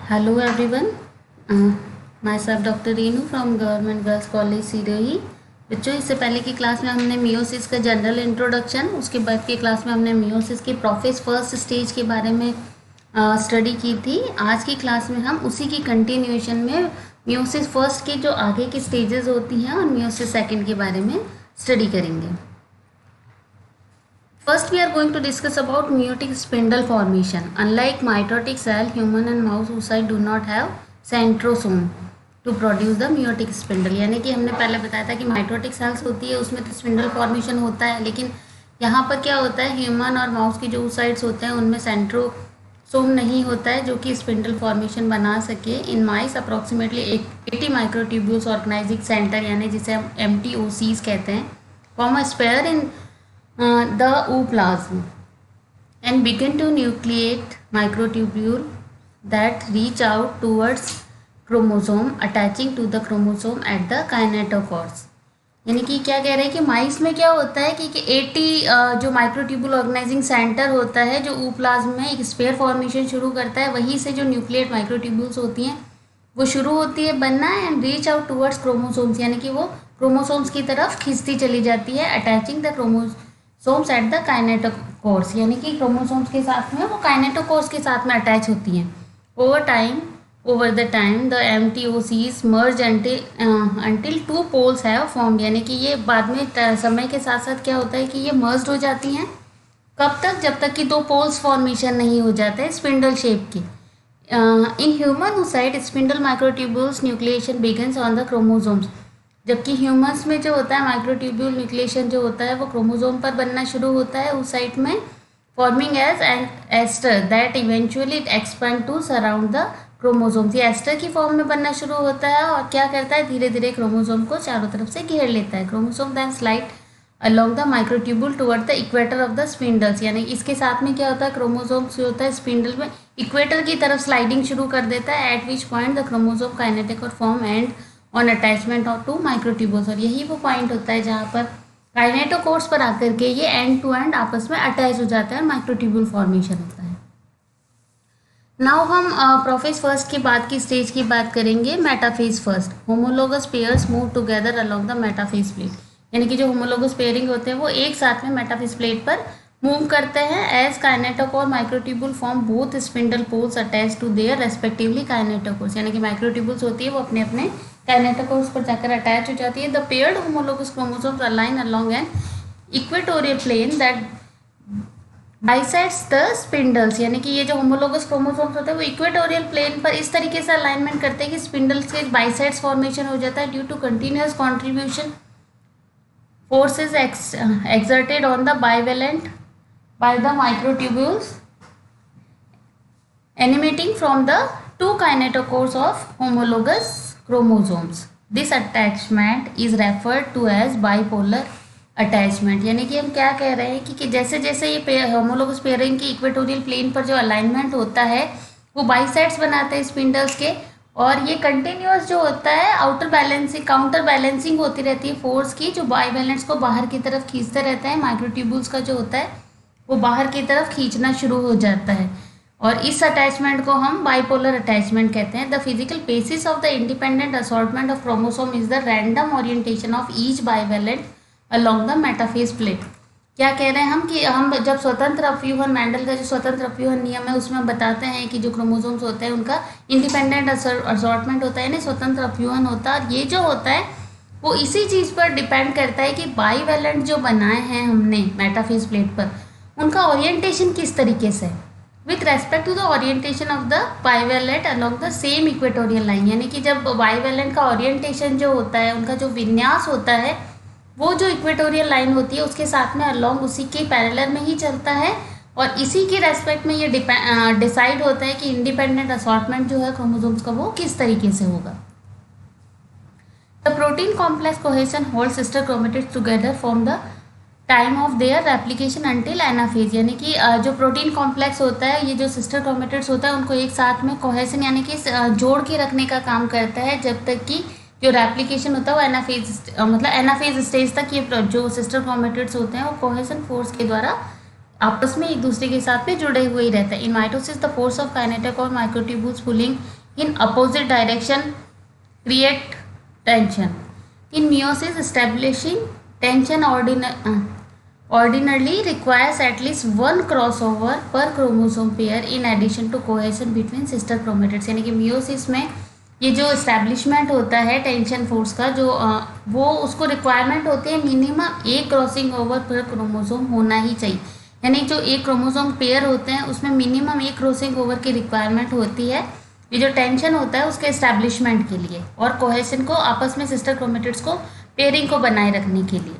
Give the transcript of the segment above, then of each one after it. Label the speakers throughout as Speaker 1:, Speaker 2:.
Speaker 1: Hello everyone, myself doctor Rinu from government girls college Sirohi. बच्चों, इससे पहले की क्लास में हमने मियोसिस का जनरल इंट्रोडक्शन, उसके बाद की क्लास में हमने मियोसिस के प्रोफेज फर्स्ट स्टेज के बारे में स्टडी की थी। आज की क्लास में हम उसी की कंटिन्यूएशन में मियोसिस फर्स्ट के जो आगे की स्टेजेस होती हैं और मियोसिस सेकंड के बारे में स्टडी करेंगे। First, we are going to discuss about meiotic spindle formation. Unlike mitotic cell, human and mouse oocyte do not have centrosome to produce the meiotic spindle. यानी कि हमने पहले बताया था कि माइटोटिक सेल्स होती है, उसमें तो स्पिंडल फॉर्मेशन होता है, लेकिन यहाँ पर क्या होता है, ह्यूमन और माउस की जो oocytes होते हैं उनमें सेंट्रोसोम नहीं होता है जो कि स्पिंडल फॉर्मेशन बना सके। In mice approximately 80 microtubules organising centre यानी जिसे हम MTOCs कहते हैं form a sphere in the ooplasm and begin to nucleate microtubule that reach out towards chromosome attaching to the chromosome at the kinetochores। यानी कि क्या कह रहे हैं कि माइस में क्या होता है कि 80 जो माइक्रोट्यूबुल ऑर्गेनाइजिंग सेंटर होता है जो ऊप्लाज्म में एक स्पेयर फॉर्मेशन शुरू करता है, वहीं से जो न्यूक्लिएट माइक्रोट्यूबुल्स होती हैं वो शुरू होती है बनना and reach out towards chromosomes, यानी कि वो क्रोमोसोम्स की तरफ खींचती चली जाती है attaching the chromosomes at the kinetochores, यानी कि क्रोमोसोम्स के साथ में वो काइनेटोकोर्स के साथ में अटैच होती हैं। Over the time the MTOCs merge until two poles have formed, यानी कि ये बाद में समय के साथ साथ क्या होता है कि ये मर्ज हो जाती हैं। कब तक? जब तक कि दो पोल्स फॉर्मेशन नहीं हो जाते हैं स्पिंडल शेप की। In human oocyte spindle microtubules nucleation begins on the chromosomes, जबकि ह्यूमन्स में जो होता है माइक्रोट्यूब्यूल न्यूक्लिएशन जो होता है वो क्रोमोसोम पर बनना शुरू होता है oocyte में, forming as an aster that eventually expand to surround the chromosomes. ये एस्टर की फॉर्म में बनना शुरू होता है और क्या करता है, धीरे धीरे क्रोमोसोम को चारों तरफ से घेर लेता है। Chromosome then slide along the microtubule toward the equator of the spindles, यानी इसके साथ में क्या होता है, क्रोमोसोम्स जो होता है स्पिंडल में इक्वेटर की तरफ स्लाइडिंग शुरू कर देता है। At which point the chromosome kinetochore form and on attachment of two microtubules, और यही वो पॉइंट होता है जहाँ पर काइनेटोकोर्स पर आकर के ये एंड टू एंड आपस में अटैच हो जाता है और माइक्रोट्यूबुल फॉर्मेशन होता है। नाउ हम प्रोफेज फर्स्ट के बाद की स्टेज की बात करेंगे, metaphase first. Homologous pairs move together along the metaphase plate, यानी कि जो होमोलोगस पेयरिंग होते हैं वो एक साथ में मेटाफेज प्लेट पर मूव करते हैं। As kinetochore microtubule form both spindle poles attach to their respectively kinetochores, यानी कि माइक्रोट्यूबुल्स होती है वो अपने अपने काइनेटोकोर्स पर जाकर अटैच हो जाती है। The paired homologous chromosomes align along an equatorial plane that bisects the spindles, यानी कि ये जो होमोलोगस क्रोमोसोम्स होते हैं वो इक्वेटोरियल प्लेन पर इस तरीके से अलाइनमेंट करते हैं कि स्पिंडल्स के बाइसेक्ट्स फॉर्मेशन हो जाता है due to continuous contribution forces exerted on the bivalent by the microtubules emanating from the two kinetochores of homologous chromosomes. This attachment is referred to as bipolar attachment। यानी कि हम क्या कह रहे हैं कि जैसे जैसे ये होमोलोगस पेयरिंग की इक्वेटोरियल प्लेन पर जो अलाइनमेंट होता है वो बाइसेक्ट्स बनाते हैं स्पिंडल्स के, और ये कंटिन्यूअस जो होता है आउटर बैलेंसिंग काउंटर बैलेंसिंग होती रहती है फोर्स की, जो बाइवैलेंट्स को बाहर की तरफ खींचते रहता है। माइक्रोट्यूबुल्स का जो होता है वो बाहर की तरफ खींचना शुरू हो जाता है, और इस अटैचमेंट को हम बाइपोलर अटैचमेंट कहते हैं। The physical basis of the independent assortment of chromosome is the random orientation of each bivalent along the metaphase plate. क्या कह रहे हैं हम कि हम जब स्वतंत्र अपव्यूहन, मैंडल का जो स्वतंत्र अपव्यूहन नियम है उसमें हम बताते हैं कि जो क्रोमोसोम्स होते हैं उनका इंडिपेंडेंट असॉर्टमेंट होता है, यानी स्वतंत्र अपव्यूहन होता है। और ये जो होता है वो इसी चीज़ पर डिपेंड करता है कि बाइवैलेंट जो बनाए हैं हमने मेटाफेज प्लेट पर उनका ओरिएंटेशन किस तरीके से, with respect to the orientation of the bivalent along the same equatorial line, यानी कि जब बाइवैलेंट का ओरिएंटेशन जो होता है उनका जो विन्यास होता है वो जो इक्वेटोरियल लाइन होती है उसके साथ में अलोंग उसी के पैरेलल में ही चलता है, और इसी के रेस्पेक्ट में ये डिसाइड होता है कि इंडिपेंडेंट असॉर्टमेंट जो है क्रोमोसोम्स का वो किस तरीके से होगा। The protein complex cohesion hold sister chromatids together from the time of their replication until anaphase, यानी कि जो प्रोटीन कॉम्प्लेक्स होता है ये जो सिस्टर क्रोमेटिड्स होता है उनको एक साथ में कोहेशन यानी कि जोड़ के रखने का काम करता है, जब तक कि जो रेप्लिकेशन होता है वो एनाफेज मतलब एनाफेज स्टेज तक ये जो सिस्टर क्रोमेटिड्स होते हैं वो कोहेशन फोर्स के द्वारा आपस में एक दूसरे के साथ में जुड़े हुए ही रहते हैं। In mitosis the force of kinetochore microtubules pulling in opposite direction create tension. In meiosis, establishing tension ordinarily requires at least one crossover per chromosome pair in addition to cohesion between sister chromatids. यानी कि meiosis में ये जो establishment होता है tension force का जो वो उसको रिक्वायरमेंट होती है मिनिमम एक क्रॉसिंग ओवर पर क्रोमोसोम होना ही चाहिए. यानी जो एक क्रोमोसोम पेयर होते हैं उसमें मिनिमम एक क्रॉसिंग ओवर की रिक्वायरमेंट होती है ये जो टेंशन होता है उसके एस्टैब्लिशमेंट के लिए और कोहेशन को आपस में सिस्टर क्रोमेटिड्स को पेयरिंग को बनाए रखने के लिए.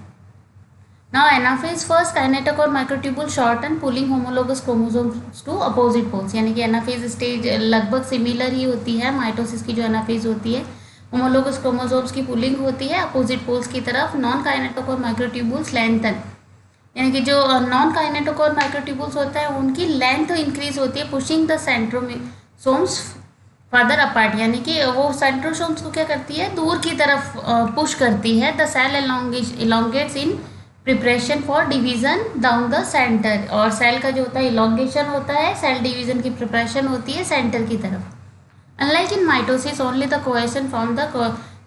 Speaker 1: Now anaphase first kinetochore microtubule shorten pulling homologous chromosomes to opposite poles. यानी कि एनाफेज स्टेज लगभग सिमिलर ही होती है माइटोसिस की जो एनाफेज होती है. होमोलोगस क्रोमोसोम्स की पुलिंग होती है अपोजिट पोल्स की तरफ. नॉन काइनेटिक और माइक्रोट्यूबुल्स लेंथन यानी कि जो नॉन काइनेटिक और माइक्रोट्यूबुल्स होता है उनकी लेंथ इंक्रीज होती है pushing the centrosomes further apart. यानी कि वो सेंट्रोसोम्स को क्या करती है दूर की तरफ पुश करती है. The cell elongates in preparation for division down the centre. और सेल का जो होता है इलोंगेशन होता है सेल डिवीजन की प्रिपरेशन होती है सेंटर की तरफ. Unlike in mitosis only the cohesion from the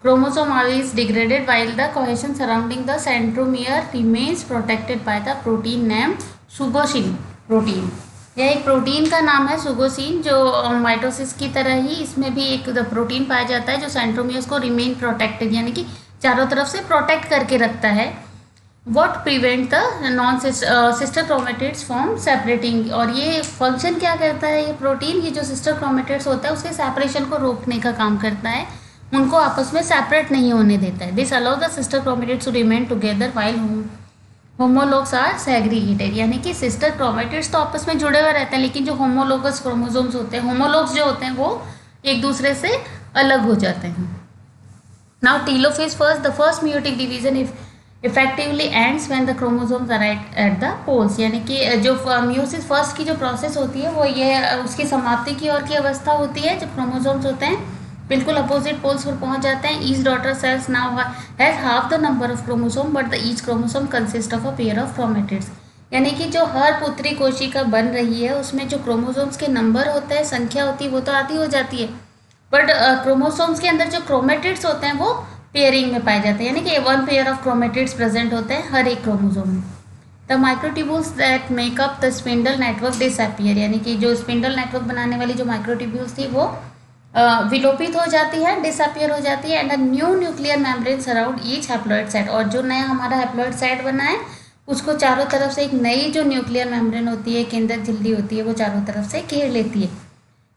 Speaker 1: chromosome is degraded while the cohesion surrounding the centromere remains protected by the protein name shugoshin protein. यह एक प्रोटीन का नाम है सुगोसिन जो माइटोसिस की तरह ही इसमें भी एक प्रोटीन पाया जाता है जो सेंट्रोमियर्स को रिमेन प्रोटेक्टेड यानी कि चारों तरफ से प्रोटेक्ट करके रखता है. What prevent the non sister chromatids from separating. और ये फंक्शन क्या करता है ये प्रोटीन ये जो सिस्टर क्रोमेटिड्स होता है उसके सेपरेशन को रोकने का काम करता है. उनको आपस में सेपरेट नहीं होने देता है. This allow the sister chromatids to remain together while homologues are segregated. यानी कि सिस्टर क्रोमेटिड्स तो आपस में जुड़े हुए रहते हैं लेकिन जो होमोलोगस क्रोमोसोम्स होते हैं होमोलोग्स जो होते हैं वो एक दूसरे से अलग हो जाते हैं. Now telophase first the first meiotic division effectively ends when the chromosomes are at the poles. यानी कि जो मियोसिस फर्स्ट की जो प्रोसेस होती है वो ये उसकी समाप्ति की ओर की अवस्था होती है जब क्रोमोसोम्स होते हैं बिल्कुल अपोजिट पोल्स पर पहुंच जाते हैं. Each daughter cells now has half the number of chromosome but the each chromosome consist of a pair of chromatids. यानी कि जो हर पुत्री कोशिका बन रही है उसमें जो क्रोमोसोम्स के नंबर होते हैं संख्या होती है वो तो आधी हो जाती है बट क्रोमोसोम्स के अंदर जो क्रोमेटिड्स होते हैं वो पेयरिंग में पाए जाते हैं. यानी कि one pair of chromatids present होते हैं हर एक क्रोमोसोम में. The microtubules that makeup the spindle network disappear. यानी कि जो स्पिंडल नेटवर्क बनाने वाली जो माइक्रोट्यूब्यूल्स थी वो विलोपित हो जाती है डिसअपियर हो जाती है. And a new nuclear membrane surround each haploid site. और जो नया हमारा हैप्लॉइड साइट बना है उसको चारों तरफ से एक नई जो न्यूक्लियर मेम्ब्रेन होती है केंद्रक झिल्ली होती है वो चारों तरफ से घेर लेती है.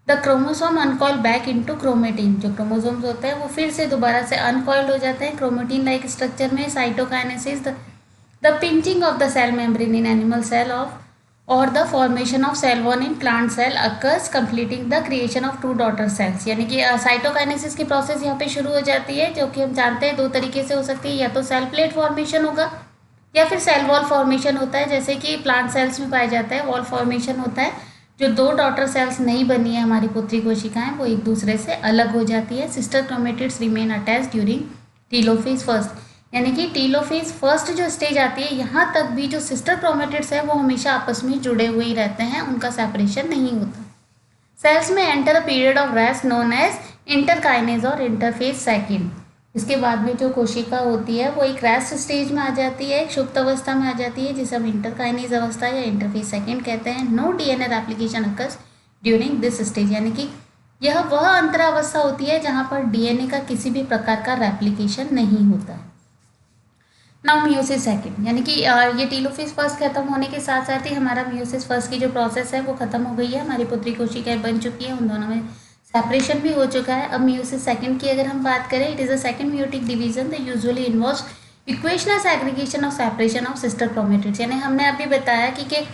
Speaker 1: The chromosome uncoil back into chromatin. जो क्रोमोसोम्स होते हैं वो फिर से दोबारा से अनकॉइल्ड हो जाते हैं क्रोमेटिन लाइक स्ट्रक्चर में. Cytokinesis the pinching off the cell membrane in animal cell off और the formation of cell one in plant cell occurs completing the creation of two daughter cells. यानी कि cytokinesis की process यहाँ पे शुरू हो जाती है जो कि हम जानते हैं दो तरीके से हो सकती है. या तो सेल प्लेट फॉर्मेशन होगा या फिर सेल वॉल फॉर्मेशन होता है जैसे कि प्लांट सेल्स में पाया जाता है. वॉल फॉर्मेशन होता है जो दो डॉटर सेल्स नहीं बनी है हमारी पुत्री कोशिकाएं वो एक दूसरे से अलग हो जाती है. Sister chromatids remain attached during telophase first. यानी कि टीलोफेज फर्स्ट जो स्टेज आती है यहाँ तक भी जो सिस्टर क्रोमेटिड्स है वो हमेशा आपस में जुड़े हुए ही रहते हैं उनका सेपरेशन नहीं होता. सेल्स में enter a period of rest known as interkinesis और इंटरफेज सेकेंड. इसके बाद में जो कोशिका होती है वो एक रेस्ट स्टेज में आ जाती है एक सुप्त अवस्था में आ जाती है जिसे हम इंटरकाइनेज अवस्था या इंटरफेज सेकेंड कहते हैं. No DNA replication occurs during this stage. यानी कि यह वह अंतरावस्था होती है जहाँ पर डीएनए का किसी भी प्रकार का रेप्लिकेशन नहीं होता है. Now meiosis second. यानी कि ये टीलोफेज फर्स्ट खत्म होने के साथ साथ ही हमारा मियोसिस फर्स्ट की जो प्रोसेस है वो खत्म हो गई है. हमारी पुत्री कोशिकाएं बन चुकी है उन दोनों में सेपरेशन भी हो चुका है. अब मियोसिस सेकेंड की अगर हम बात करें it is a second meiotic division the usually involves equational segregation और सेपरेशन ऑफ सिस्टर क्रोमेटिड्स. यानी हमने अभी बताया कि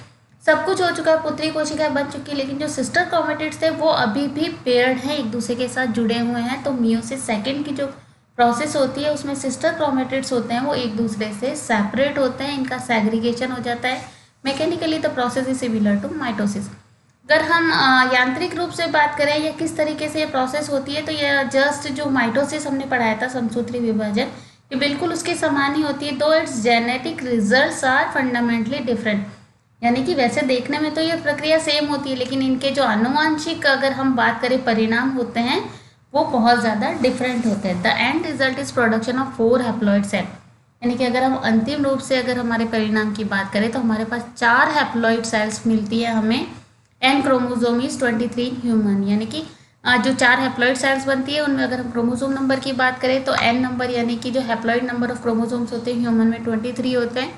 Speaker 1: सब कुछ हो चुका है पुत्री कोशिकाएं बन चुकी है लेकिन जो सिस्टर क्रोमेटिड्स थे वो अभी भी पेयर्ड हैं एक दूसरे के साथ जुड़े हुए हैं. तो मियोसिस सेकेंड की जो प्रोसेस होती है उसमें सिस्टर क्रोमेटिड्स होते हैं वो एक दूसरे से सेपरेट होते हैं इनका सेग्रीगेशन हो जाता है. Mechanically the process is similar to mitosis. अगर हम यांत्रिक रूप से बात करें या किस तरीके से ये प्रोसेस होती है तो ये जस्ट जो माइटोसिस हमने पढ़ाया था समसूत्री विभाजन ये बिल्कुल उसके समान ही होती है. Though its genetic results are fundamentally different. यानी कि वैसे देखने में तो ये प्रक्रिया सेम होती है, लेकिन इनके जो आनुवांशिक अगर हम बात करें परिणाम होते हैं वो बहुत ज़्यादा डिफरेंट होते हैं। The end result is production of 4 haploid cell, यानी कि अगर हम अंतिम रूप से अगर हमारे परिणाम की बात करें तो हमारे पास 4 हैप्लॉइड सेल्स मिलती है हमें। एन क्रोमोजोम इज 23 ह्यूमन, यानी कि जो 4 हैप्लॉइड सेल्स बनती है उनमें अगर हम क्रोमोजोम नंबर की बात करें तो एन नंबर, यानी कि जो हैप्लॉइड नंबर ऑफ क्रोमोजोम्स होते हैं ह्यूमन में 23 होते हैं।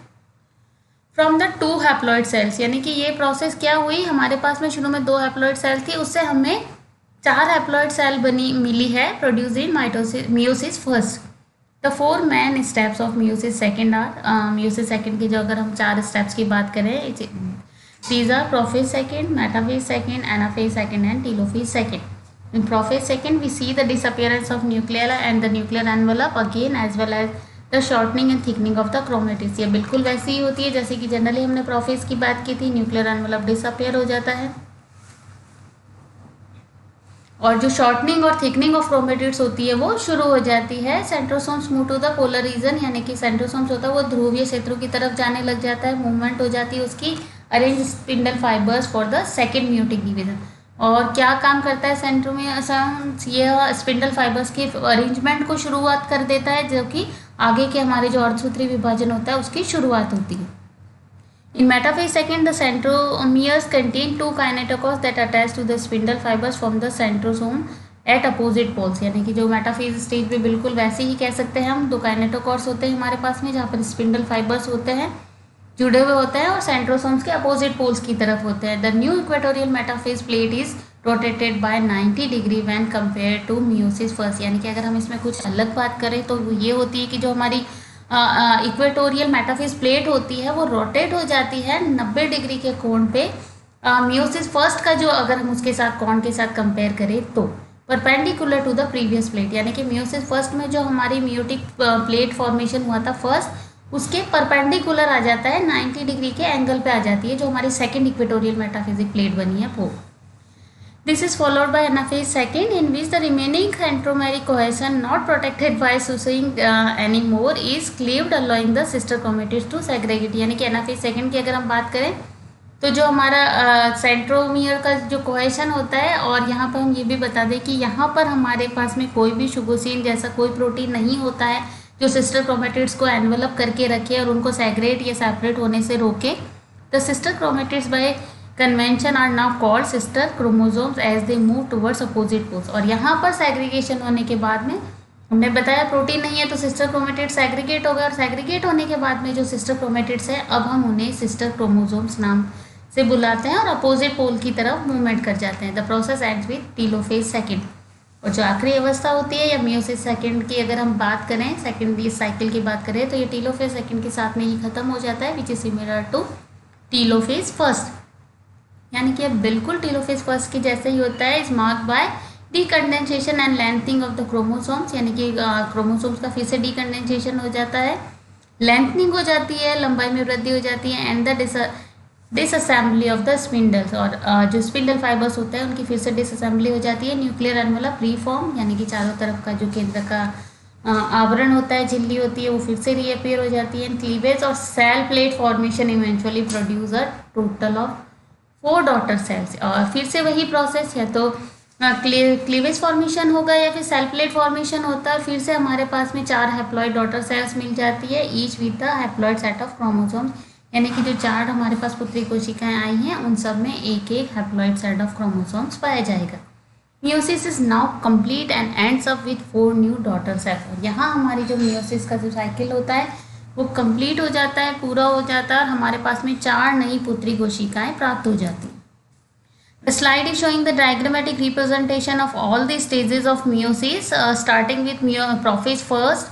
Speaker 1: फ्रॉम द 2 हैप्लॉइड सेल्स, यानी कि ये प्रोसेस क्या हुई, हमारे पास में शुरू में 2 हैप्लॉइड सेल थी, उससे हमें 4 हैप्लॉइड सेल मिली है produce in meiosis first. The 4 main steps of meiosis second are, meiosis second की जो अगर हम 4 स्टेप्स की बात करें, these are prophase second, metaphase second, anaphase second and telophase second. In prophase second, we see the disappearance of nuclei and the nuclear envelope again, as well as the shortening and thickening of the chromatids। ये बिल्कुल वैसी ही होती है जैसे कि generally हमने prophase की बात की थी, न्यूक्लियर एनवेलप डिसअपियर हो जाता है और जो शॉर्टनिंग और थिकनिंग ऑफ क्रोमेटिड्स होती है वो शुरू हो जाती है। Centrosomes move to the polar region, यानी कि सेंट्रोसोम्स होता है वो ध्रुवीय क्षेत्रों की तरफ जाने लग जाता है, मूवमेंट हो जाती है उसकी। Arrange spindle fibres for the second meiotic division, और क्या काम करता है सेंट्रोमियर्स, ये स्पिंडल फाइबर्स के अरेंजमेंट को शुरुआत कर देता है, जो कि आगे के हमारे जो अर्धसूत्री विभाजन होता है उसकी शुरुआत होती है। In metaphase second, the centromeres contain 2 kinetochores that attach to the spindle fibres from the centrosome at opposite poles, यानी कि जो मेटाफेज स्टेज पे बिल्कुल वैसे ही कह सकते हैं हम, 2 काइनेटोकोर्स होते हैं हमारे पास में जहाँ पर स्पिंडल फाइबर्स होते हैं जुड़े हुए होते हैं और सेंट्रोसोम्स के अपोजिट पोल्स की तरफ होते हैं। The new equatorial metaphase plate is rotated by 90 degree when compare to meiosis first, यानी कि अगर हम इसमें कुछ अलग बात करें तो ये होती है कि जो हमारी इक्वेटोरियल मेटाफेज प्लेट होती है वो रोटेट हो जाती है 90 डिग्री के कोण पे मियोसिस फर्स्ट का जो अगर हम उसके साथ कोण के साथ कंपेयर करें तो perpendicular to the previous plate, यानी कि मियोसिस फर्स्ट में जो हमारी मियोटिक प्लेट फॉर्मेशन हुआ था फर्स्ट, उसके परपेंडिकुलर आ जाता है 90 डिग्री के एंगल पे आ जाती है जो हमारी सेकेंड इक्वेटोरियल मेटाफिजिक प्लेट बनी है वो। This is followed by anaphase second in which the remaining centromeric cohesion not protected by सुसिंग any more is cleaved allowing the sister chromatids to segregate, यानी कि एनाफेज सेकेंड की अगर हम बात करें तो जो हमारा सेंट्रोमियर का जो कोहेशन होता है, और यहाँ पर हम ये भी बता दें कि यहाँ पर हमारे पास में कोई भी शुगोसिन जैसा कोई प्रोटीन नहीं होता है जो सिस्टर क्रोमेटिड्स को एनवेलप करके रखे और उनको सेग्रेट या सेपरेट होने से रोके। The sister chromatids by convention are now called sister chromosomes as they move towards opposite poles, और यहाँ पर सेग्रीगेशन होने के बाद में हमने बताया प्रोटीन नहीं है तो सिस्टर क्रोमेटिड सेग्रीगेट हो गए, और सेग्रीगेट होने के बाद में जो सिस्टर क्रोमेटिड्स है अब हम उन्हें सिस्टर क्रोमोसोम्स नाम से बुलाते हैं और अपोजिट पोल की तरफ मूवमेंट कर जाते हैं। The process ends with telophase second, और जो आखिरी अवस्था होती है या मियोसिस सेकेंड की अगर हम बात करें, सेकेंड इस साइकिल की बात करें तो ये टेलोफेज सेकेंड के साथ में ही खत्म हो जाता है, which is similar to telophase first, यानी कि अब बिल्कुल टेलोफेज फर्स्ट की जैसे ही होता है। Is marked by डीकंडेंसेशन and lengthening of the chromosomes, यानी कि क्रोमोसोम्स का फिर से डीकंडेंसेशन हो जाता है, लेंथनिंग हो जाती है, लंबाई में वृद्धि हो जाती है, and the disassembly of the spindles, और जो स्पिंडल फाइबर्स होते हैं उनकी फिर से डिसअसेंबली हो जाती है। न्यूक्लियर एनवेलप रीफॉर्म, यानी कि चारों तरफ का जो केंद्र का आवरण होता है, झिल्ली होती है, वो फिर से रीअपियर हो जाती है। क्लीवेज और cell plate formation eventually produce a total of 4 daughter cells, और फिर से वही प्रोसेस है तो क्लीवेज फॉर्मेशन होगा या फिर सेल प्लेट फॉर्मेशन होता है, फिर से हमारे पास में 4 हैप्लॉइड डॉटर सेल्स मिल जाती है, each with the haploid set of chromosomes, यानी कि जो 4 हमारे पास पुत्री कोशिकाएं आई हैं उन सब में एक एक हैप्लॉइड सेट ऑफ क्रोमोसोम्स पाया जाएगा। Meiosis is now complete and ends up with 4 new daughter cells, यहाँ हमारी जो मियोसिस का जो साइकिल होता है वो कंप्लीट हो जाता है, पूरा हो जाता है, और हमारे पास में 4 नई पुत्री कोशिकाएं प्राप्त हो जाती हैं। The slide is showing the diagrammatic representation of all the stages of meiosis, starting with prophase first,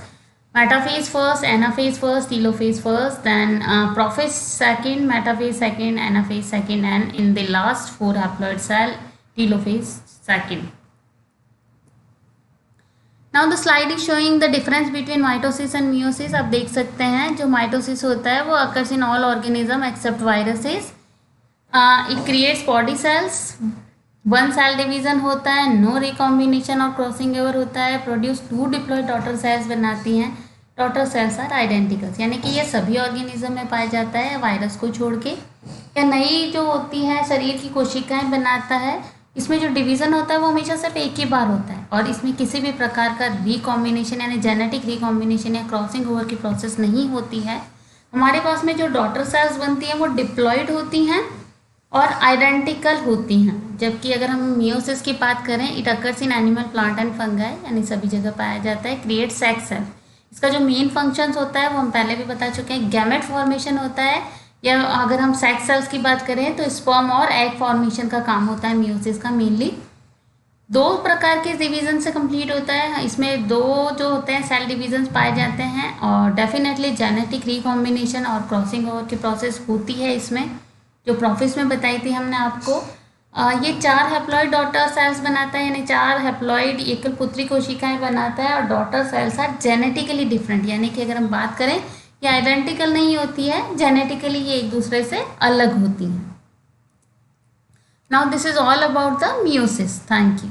Speaker 1: metaphase first, anaphase first, telophase first, then prophase second, metaphase second, anaphase second, and in the last 4 haploid cell, telophase second. Now the slide is showing the difference between mitosis and meiosis. आप देख सकते हैं जो mitosis होता है वो occurs in all organism except viruses. It creates body cells, 1 cell division होता है, no recombination और crossing over होता है, produce 2 diploid daughter cells बनाती हैं, daughter cells are identical, यानी कि ये सभी ऑर्गेनिज्म में पाया जाता है वायरस को छोड़ के। या नई जो होती है शरीर की कोशिकाएं बनाता है। इसमें जो डिवीज़न होता है वो हमेशा सिर्फ एक ही बार होता है और इसमें किसी भी प्रकार का रिकॉम्बिनेशन यानी जेनेटिक रिकॉम्बिनेशन या क्रॉसिंग ओवर की प्रोसेस नहीं होती है। हमारे पास में जो डॉटर सेल्स बनती हैं वो डिप्लॉयड होती हैं और आइडेंटिकल होती हैं। जबकि अगर हम मियोसिस की बात करें, it occurs in animal, plant and fungi, यानी सभी जगह पाया जाता है। क्रिएट सेक्स सेल, इसका जो मेन फंक्शंस होता है वो हम पहले भी बता चुके हैं। गैमेट फॉर्मेशन होता है, या अगर हम सेक्स सेल्स की बात करें तो स्पर्म और एग फॉर्मेशन का काम होता है मियोसिस का। मेनली दो प्रकार के डिवीजन से कंप्लीट होता है। इसमें दो जो होते हैं सेल डिवीजन पाए जाते हैं और डेफिनेटली जेनेटिक रिकॉम्बिनेशन और क्रॉसिंग ओवर की प्रोसेस होती है इसमें, जो प्रोफिस में बताई थी हमने आपको। ये 4 हैप्लॉइड डॉटर सेल्स बनाता है, यानी 4 हैप्लॉइड एकल पुत्री कोशिकाएं बनाता है। और daughter cells are genetically different, यानी कि अगर हम बात करें ये आइडेंटिकल नहीं होती है, जेनेटिकली ये एक दूसरे से अलग होती हैं। Now this is all about the meiosis. Thank you.